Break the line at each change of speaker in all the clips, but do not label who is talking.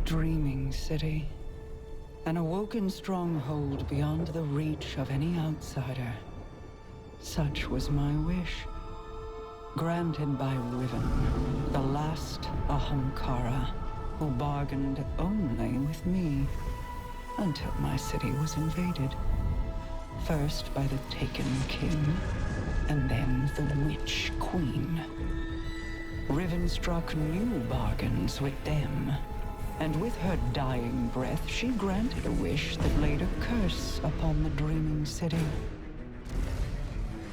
Dreaming City. An awoken stronghold beyond the reach of any outsider. Such was my wish. Granted by Riven, the last Ahamkara, who bargained only with me, until my city was invaded. First by the Taken King, and then the Witch Queen. Riven struck new bargains with them, and with her dying breath she granted a wish that laid a curse upon the Dreaming City.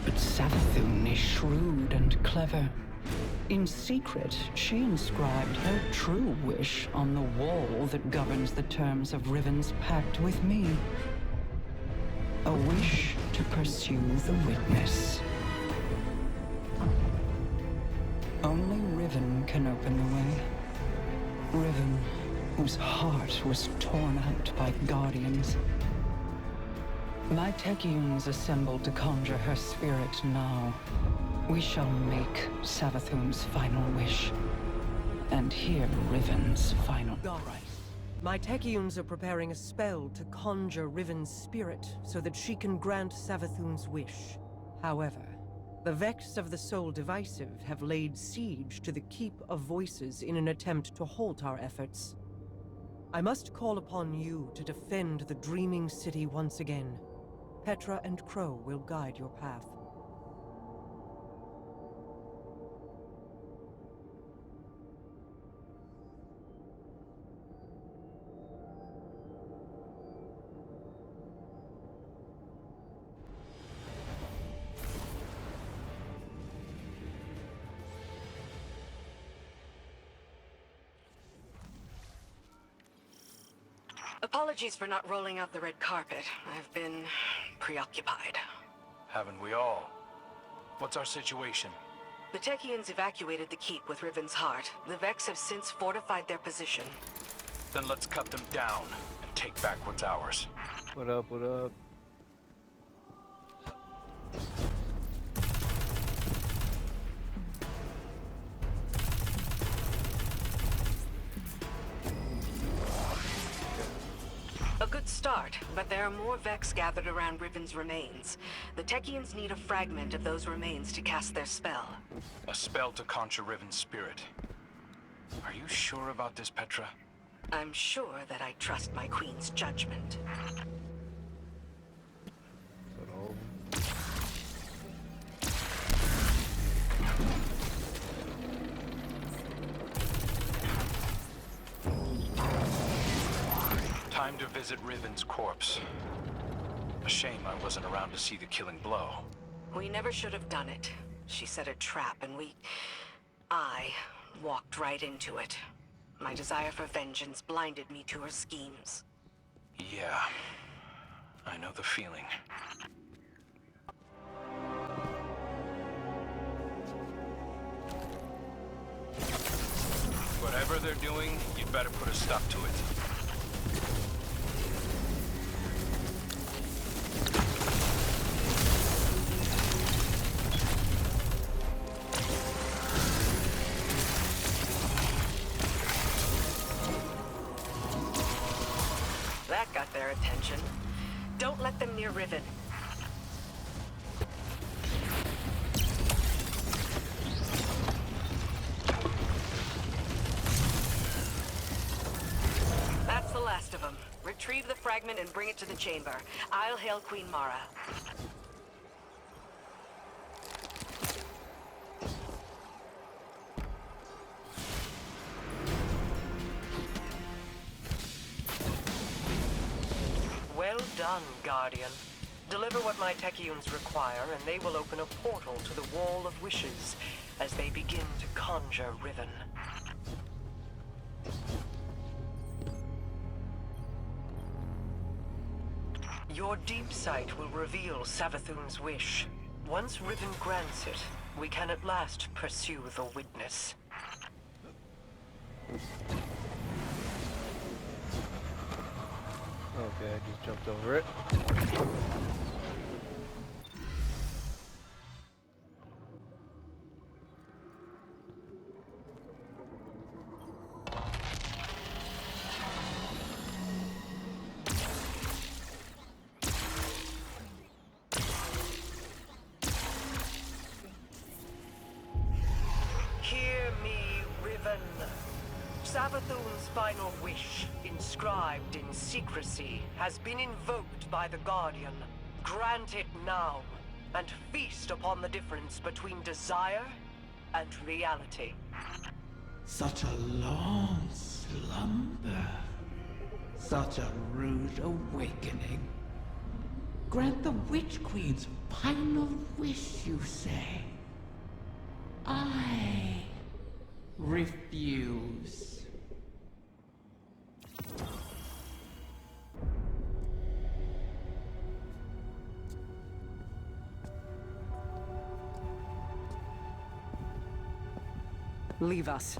But Savathun is shrewd and clever. In secret, she inscribed her true wish on the wall that governs the terms of Riven's pact with me. A wish to pursue the witness. Only Riven can open the way. Riven, whose heart was torn out by Guardians. My Techeuns assembled to conjure her spirit now. We shall make Savathun's final wish, and hear Riven's final cry.
My Techeuns are preparing a spell to conjure Riven's spirit so that she can grant Savathun's wish. However, the Vex of the Soul Divisive have laid siege to the Keep of Voices in an attempt to halt our efforts. I must call upon you to defend the Dreaming City once again. Petra and Crow will guide your path.
Apologies for not rolling out the red carpet. I've been preoccupied.
Haven't we all? What's our situation?
The Techeuns evacuated the keep with Riven's heart. The Vex have since fortified their position.
Then let's cut them down and take back what's ours.
What up, what up?
A good start, but there are more Vex gathered around Riven's remains. The Techeuns need a fragment of those remains to cast their spell.
A spell to conjure Riven's spirit. Are you sure about this, Petra?
I'm sure that I trust my queen's judgment.
Time to visit Riven's corpse. A shame I wasn't around to see the killing blow.
We never should have done it. She set a trap and I walked right into it. My desire for vengeance blinded me to her schemes.
Yeah, I know the feeling. Whatever they're doing, you'd better put a stop to it.
That got their attention. Don't let them near Riven. That's the last of them. Retrieve the fragment and bring it to the chamber. I'll hail Queen Mara. Well done, Guardian. Deliver what my Techeuns require, and they will open a portal to the Wall of Wishes as they begin to conjure Riven. Your deep sight will reveal Savathun's wish. Once Riven grants it, we can at last pursue the witness.
Okay, I just jumped over it.
Savathun's final wish, inscribed in secrecy, has been invoked by the Guardian. Grant it now, and feast upon the difference between desire and reality.
Such a long slumber. Such a rude awakening. Grant the Witch Queen's final wish, you say? I refuse.
Leave us.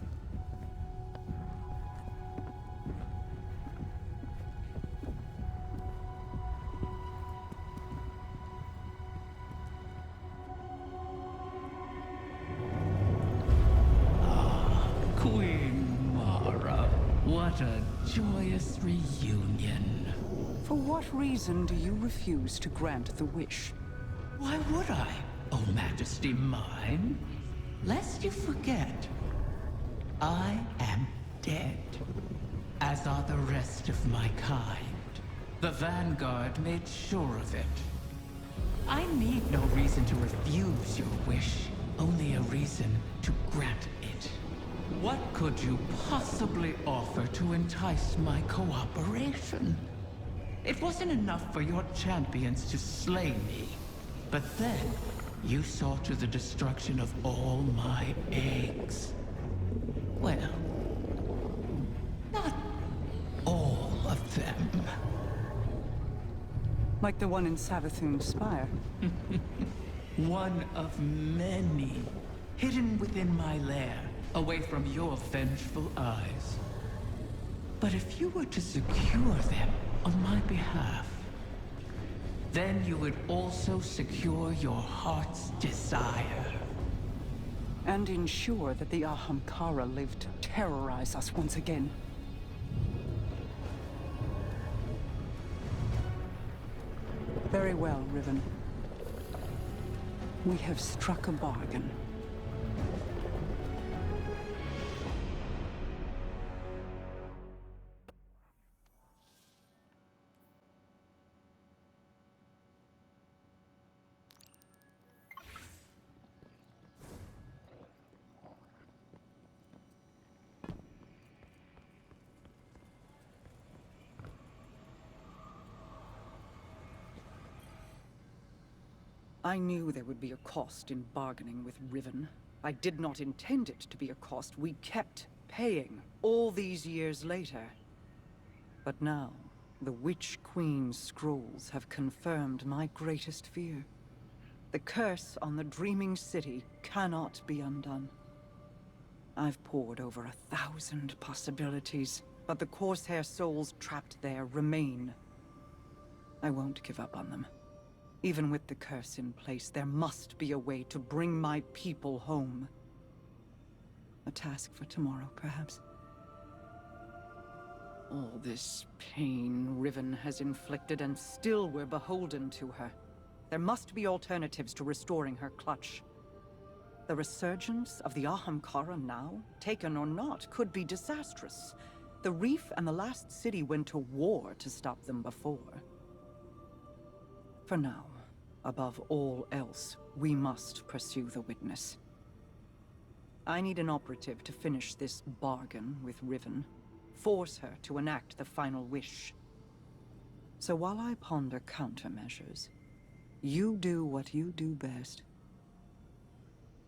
Queen Mara, what a joyous reunion.
For what reason do you refuse to grant the wish?
Why would I, O Majesty mine? Lest you forget, I am dead, as are the rest of my kind. The Vanguard made sure of it. I need no reason to refuse your wish, only a reason to grant it. What could you possibly offer to entice my cooperation? It wasn't enough for your champions to slay me, but then you saw to the destruction of all my eggs. Well, not all of them.
Like the one in Savathun's spire?
One of many, hidden within my lair, away from your vengeful eyes. But if you were to secure them on my behalf, then you would also secure your heart's desire.
And ensure that the Ahamkara live to terrorize us once again. Very well, Riven. We have struck a bargain.
I knew there would be a cost in bargaining with Riven. I did not intend it to be a cost we kept paying all these years later. But now, the Witch Queen's scrolls have confirmed my greatest fear. The curse on the Dreaming City cannot be undone. I've pored over 1,000 possibilities, but the Corsair souls trapped there remain. I won't give up on them. Even with the curse in place, there must be a way to bring my people home. A task for tomorrow, perhaps. All this pain Riven has inflicted, and still we're beholden to her. There must be alternatives to restoring her clutch. The resurgence of the Ahamkara now, taken or not, could be disastrous. The Reef and the last city went to war to stop them before. For now, above all else, we must pursue the Witness. I need an operative to finish this bargain with Riven. Force her to enact the final wish. So while I ponder countermeasures, you do what you do best.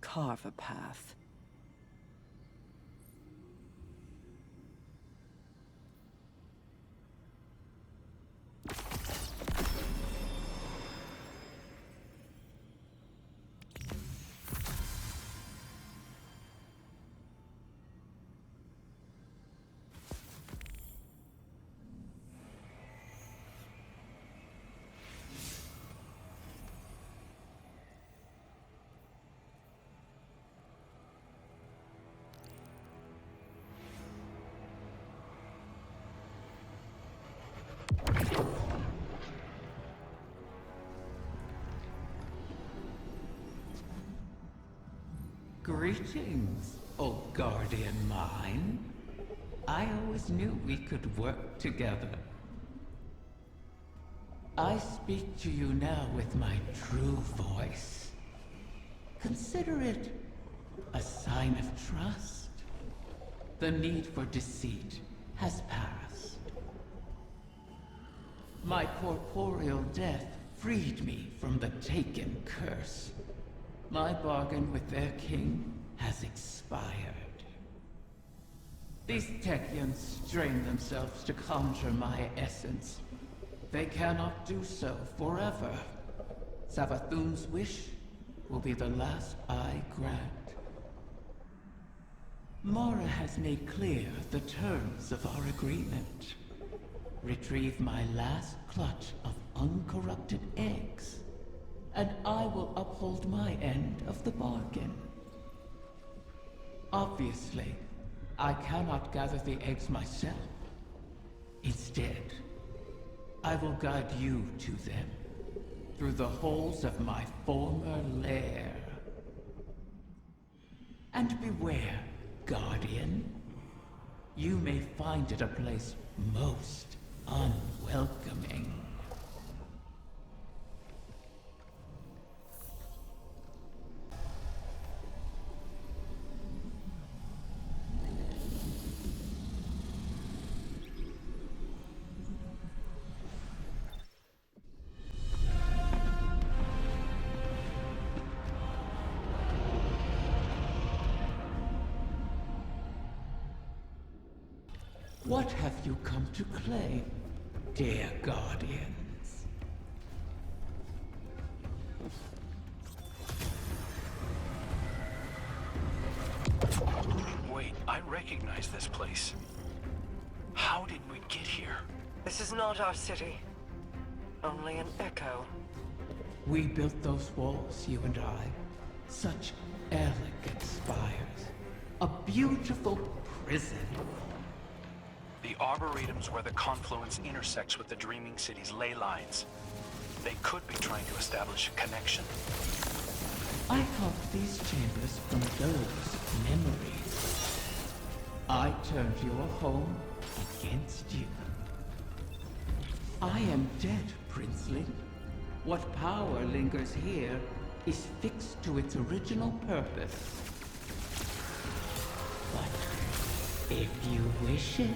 Carve a path.
Greetings, O Guardian mine. I always knew we could work together. I speak to you now with my true voice. Consider it a sign of trust. The need for deceit has passed. My corporeal death freed me from the Taken curse. My bargain with their king has expired. These Techeuns strain themselves to conjure my essence. They cannot do so forever. Savathun's wish will be the last I grant. Mara has made clear the terms of our agreement. Retrieve my last clutch of uncorrupted eggs, and I will uphold my end of the bargain. Obviously, I cannot gather the eggs myself. Instead, I will guide you to them, through the holes of my former lair. And beware, Guardian. You may find it a place most unwelcoming. What have you come to claim, dear Guardians?
Wait, I recognize this place. How did we get here?
This is not our city. Only an echo.
We built those walls, you and I. Such elegant spires. A beautiful prison.
The Arboretum's where the confluence intersects with the Dreaming City's ley lines. They could be trying to establish a connection.
I carved these chambers from those memories. I turned your home against you. I am dead, Princeling. What power lingers here is fixed to its original purpose. But if you wish it...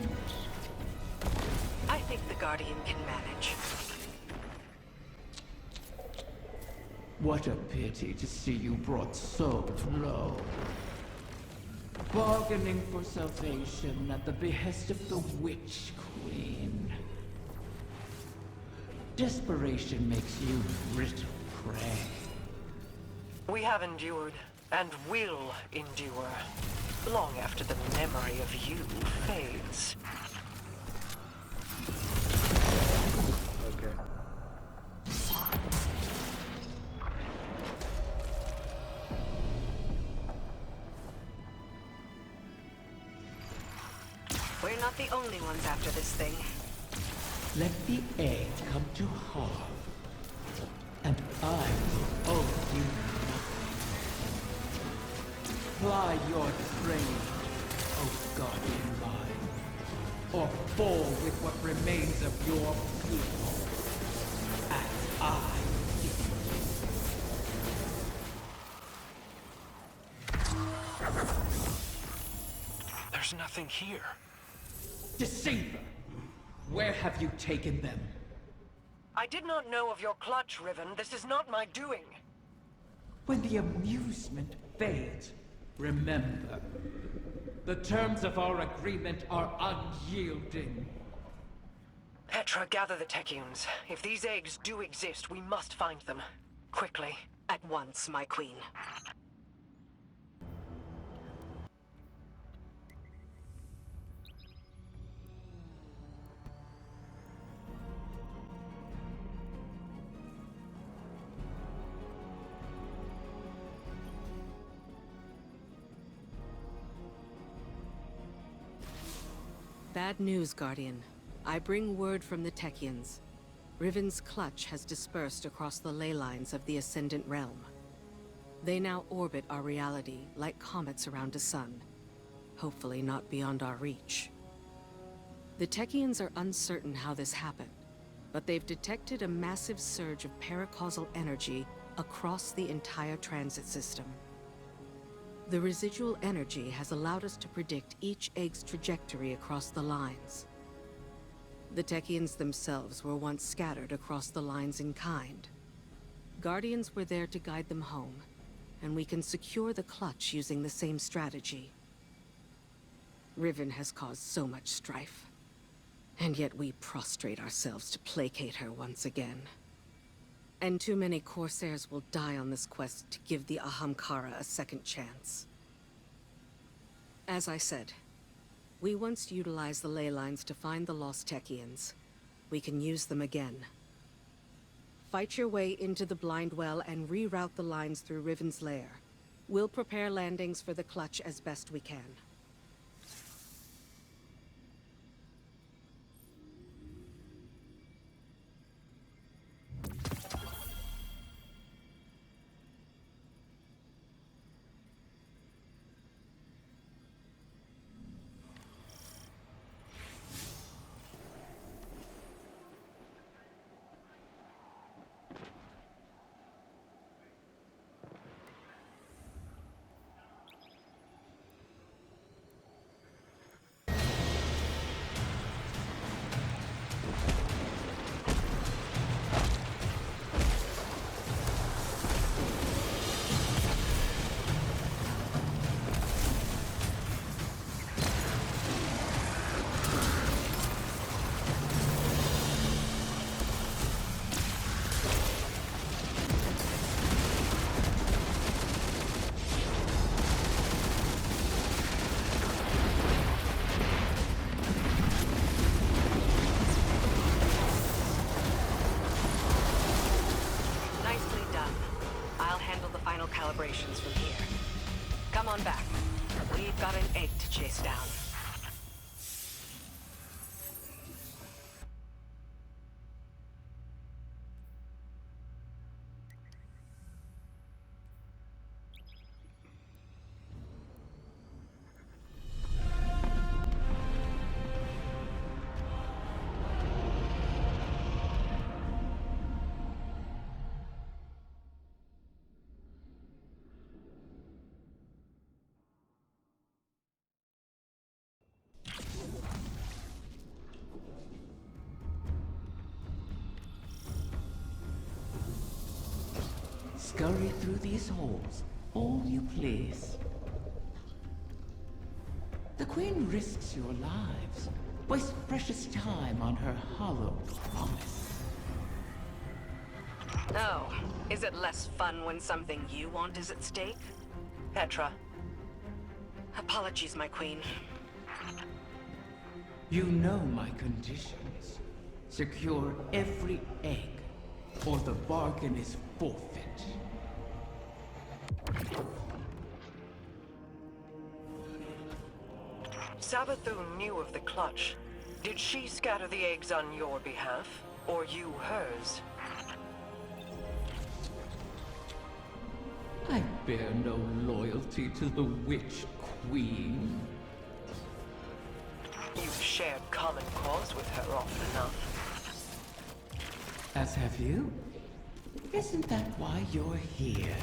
I think the Guardian can manage.
What a pity to see you brought so low. Bargaining for salvation at the behest of the Witch Queen. Desperation makes you brittle prey.
We have endured, and will endure, long after the memory of you fades.
Okay.
We're not the only ones after this thing.
Let the egg come to harm, and I will owe you nothing. Ply your trade, O Guardian mine, or fall with what remains of your people, as I did.
There's nothing here.
Deceiver! Where have you taken them?
I did not know of your clutch, Riven. This is not my doing.
When the amusement fades, remember, the terms of our agreement are unyielding.
Petra, gather the Techeuns. If these eggs do exist, we must find them. Quickly.
At once, my queen. Bad news, Guardian. I bring word from the Techeuns. Riven's clutch has dispersed across the ley lines of the Ascendant Realm. They now orbit our reality like comets around a sun. Hopefully not beyond our reach. The Techians are uncertain how this happened, but they've detected a massive surge of paracausal energy across the entire transit system. The residual energy has allowed us to predict each egg's trajectory across the lines. The Techians themselves were once scattered across the lines in kind. Guardians were there to guide them home, and we can secure the clutch using the same strategy. Riven has caused so much strife, and yet we prostrate ourselves to placate her once again. And too many Corsairs will die on this quest to give the Ahamkara a second chance. As I said, we once utilized the ley lines to find the lost Techians. We can use them again. Fight your way into the Blind Well and reroute the lines through Riven's lair. We'll prepare landings for the clutch as best we can. Calibrations from here. Come on back. We've got an egg to chase down.
Scurry through these halls, all you please. The Queen risks your lives, wastes precious time on her hollow promise.
Oh, is it less fun when something you want is at stake? Petra. Apologies, my queen.
You know my conditions. Secure every egg, or the bargain is forfeit.
Savathun knew of the clutch. Did she scatter the eggs on your behalf, or you hers?
I bear no loyalty to the Witch Queen.
You've shared common cause with her often enough.
As have you. Isn't that why you're here?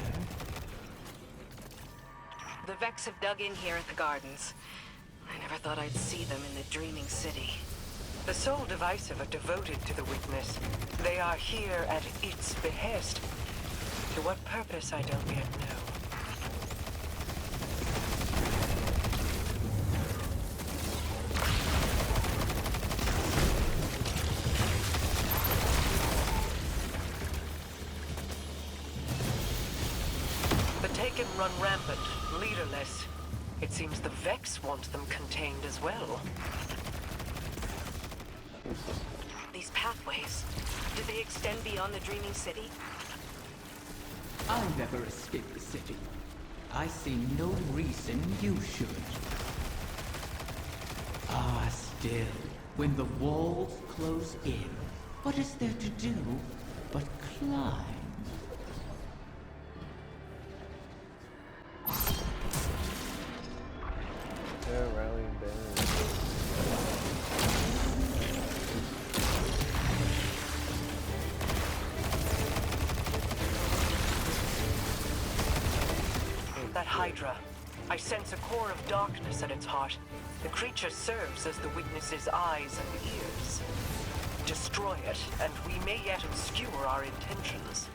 The Vex have dug in here at the Gardens. I never thought I'd see them in the Dreaming City.
The Soul Divisive are devoted to the Witness. They are here at its behest. To what purpose, I don't yet know. The Taken run rampant, leaderless. It seems the Vex want them contained as well.
These pathways, do they extend beyond the Dreaming City?
I never escaped the city. I see no reason you should. Ah, still, when the walls close in, what is there to do but climb?
Yeah, rallying banners.
Hydra. I sense a core of darkness at its heart. The creature serves as the witness's eyes and ears. Destroy it, and we may yet obscure our intentions.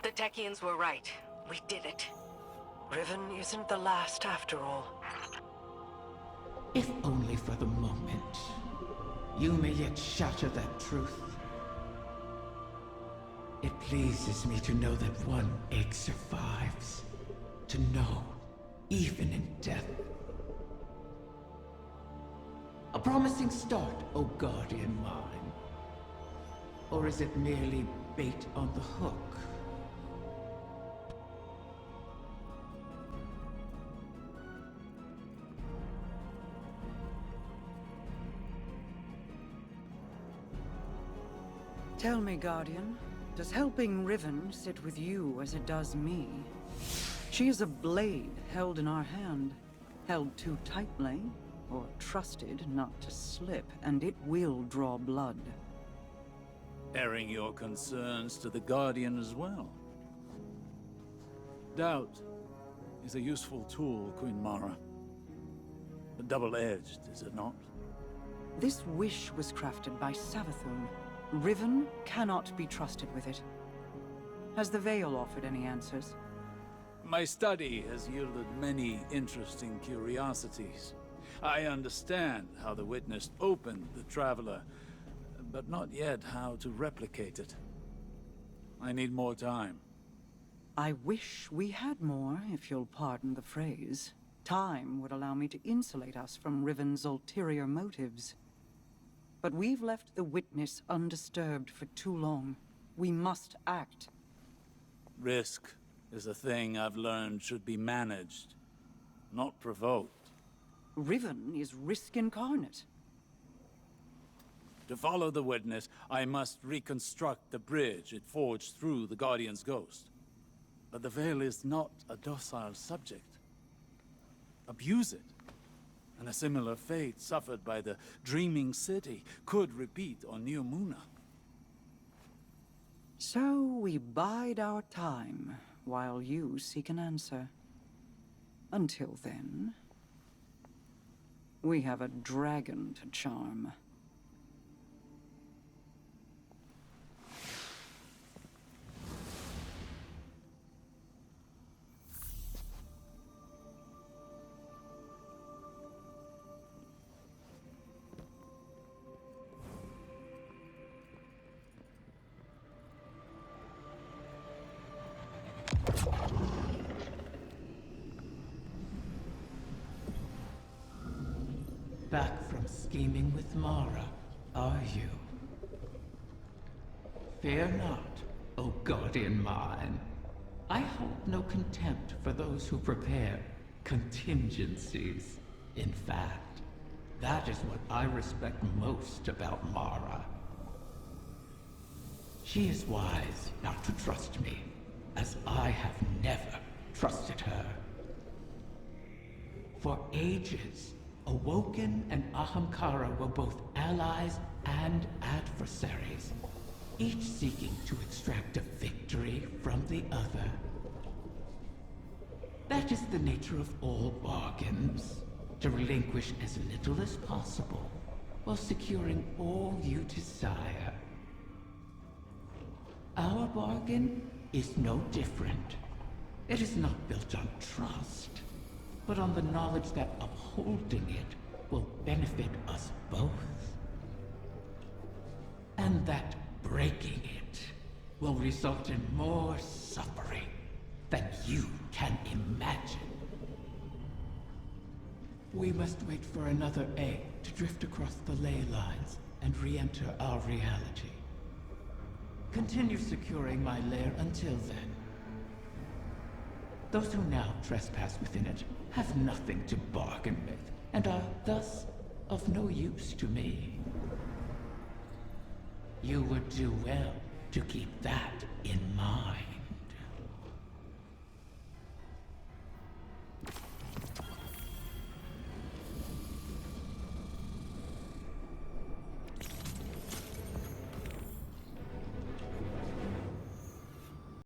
The Technians were right. We did it.
Riven isn't the last after all.
If only for the moment, you may yet shatter that truth. It pleases me to know that one egg survives. To know, even in death. A promising start, O guardian mine. Or is it merely bait on the hook?
Tell me, Guardian, does helping Riven sit with you as it does me? She is a blade held in our hand, held too tightly, or trusted not to slip, and it will draw blood.
Airing your concerns to the Guardian as well. Doubt is a useful tool, Queen Mara. Double-edged, is it not?
This wish was crafted by Savathun. Riven cannot be trusted with it. Has the Veil offered any answers?
My study has yielded many interesting curiosities. I understand how the Witness opened the Traveler, but not yet how to replicate it. I need more time.
I wish we had more, if you'll pardon the phrase. Time would allow me to insulate us from Riven's ulterior motives. But we've left the Witness undisturbed for too long. We must act.
Risk is a thing I've learned should be managed, not provoked.
Riven is risk incarnate.
To follow the Witness, I must reconstruct the bridge it forged through the Guardian's ghost. But the Veil is not a docile subject. Abuse it, and a similar fate suffered by the Dreaming City could repeat on New Muna.
So we bide our time, while you seek an answer. Until then, we have a dragon to charm.
Back from scheming with Mara, are you? Fear not, O guardian mine. I hold no contempt for those who prepare contingencies. In fact, that is what I respect most about Mara. She is wise not to trust me, as I have never trusted her. For ages, Awoken and Ahamkara were both allies and adversaries, each seeking to extract a victory from the other. That is the nature of all bargains, to relinquish as little as possible, while securing all you desire. Our bargain is no different. It is not built on trust, but on the knowledge that upholding it will benefit us both. And that breaking it will result in more suffering than you can imagine. We must wait for another egg to drift across the ley lines and re-enter our reality. Continue securing my lair until then. Those who now trespass within it have nothing to bargain with, and are thus of no use to me. You would do well to keep that in mind.